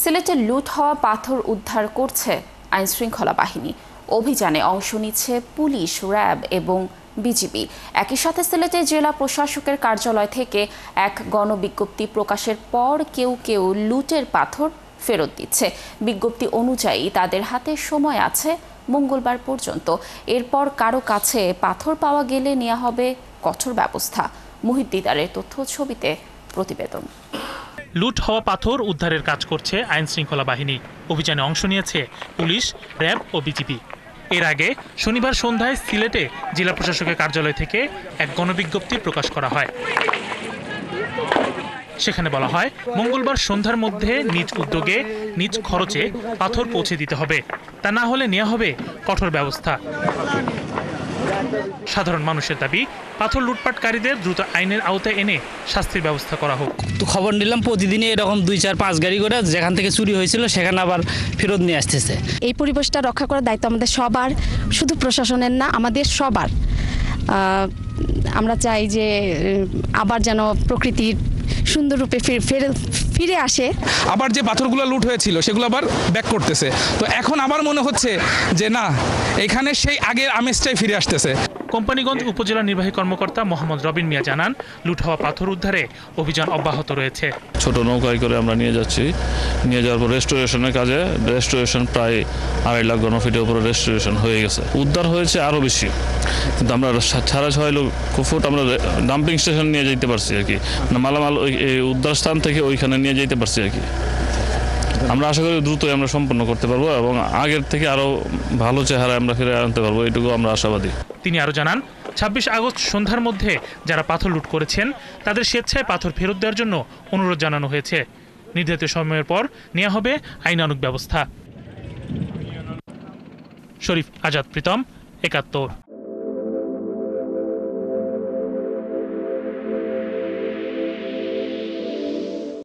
সিলেটে লুট হওয়া পাথর উদ্ধার করছে আইনশৃঙ্খলা বাহিনী। অভিযানে অংশ নিচ্ছে পুলিশ, র্যাব এবং বিজিবি। একই সাথে সিলেটে জেলা প্রশাসকের কার্যালয় থেকে এক গণবিজ্ঞপ্তি প্রকাশের পর কেউ কেউ লুটের পাথর ফেরত দিচ্ছে। বিজ্ঞপ্তি অনুযায়ী তাদের হাতে সময় আছে মঙ্গলবার পর্যন্ত। এরপর কারো কাছে পাথর পাওয়া গেলে নেওয়া হবে কঠোর ব্যবস্থা। মুহিত দিদারের তথ্য ছবিতে প্রতিবেদন। লুট হওয়া পাথর উদ্ধারের কাজ করছে আইনশৃঙ্খলা বাহিনী। অভিযানে অংশ নিয়েছে পুলিশ, র্যাব ও বিজিবি। এর আগে শনিবার সন্ধ্যায় সিলেটে জেলা প্রশাসকের কার্যালয় থেকে এক গণবিজ্ঞপ্তি প্রকাশ করা হয়। সেখানে বলা হয়, মঙ্গলবার সন্ধ্যার মধ্যে নিজ উদ্যোগে নিজ খরচে পাথর পৌঁছে দিতে হবে, তা না হলে নেওয়া হবে কঠোর ব্যবস্থা। সাধারণ মানুষের দাবি, পাথর লুটপাটকারীদের দ্রুত আইনের আওতায় এনে শাস্তির ব্যবস্থা করা হোক। তো খবর নিলাম প্রতিদিনই এরকম 2-4-5 গাড়ি করে যেখান থেকে চুরি হয়েছিল সেখানে আবার ফেরত নিয়ে আসতেছে। এই পরিবেশটা রক্ষা করার দায়িত্ব আমাদের সবার, শুধু প্রশাসনের না, আমাদের সবার। আমরা চাই যে আবার যেন প্রকৃতির সুন্দর রূপে ফিরে আসে। আবার যে পাথরগুলো লুট হয়েছিল সেগুলো আবার ব্যাক করতেছে। তো এখন আবার মনে হচ্ছে যে না, এখানে সেই আগের আমেজটাই ফিরে আসতেছে। কোম্পানীগঞ্জ উপজেলা নির্বাহী কর্মকর্তা মোহাম্মদ রবিন মিয়া জানান, লুট হওয়া পাথর উদ্ধারে অভিযান অব্যাহত রয়েছে। ছোট নৌকায় করে আমরা নিয়ে যাচ্ছি। নিয়ে যাওয়ার পর রেস্টোরেশনের কাজে প্রায় 2.5 লাখ ঘনফিটের উপরে রেস্টোরেশন হয়ে গেছে। উদ্ধার হয়েছে আরও বেশি, কিন্তু আমরা 6.5 লক্ষ ফুট আমরা ডাম্পিং স্টেশন নিয়ে যেতে পারছি আর কি। মালামাল ওই উদ্ধার স্থান থেকে ওইখানে নিয়ে যেতে পারছি আর কি। আমরা আশা করি দ্রুতই আমরা সম্পন্ন করতে পারবো এবং আগের থেকে আরও ভালো চেহারা আমরা ফিরে আনতে পারবো, এটুকু আমরা আশাবাদী। তিনি আরও জানান, 26 আগস্ট সন্ধ্যার মধ্যে যারা পাথর লুট করেছেন তাদের স্বেচ্ছায় পাথর ফেরত দেওয়ার জন্য অনুরোধ জানানো হয়েছে। নির্ধারিত সময়ের পর নেওয়া হবে আইনানুগ ব্যবস্থা। শরীফ আজাদ প্রীতম, 71।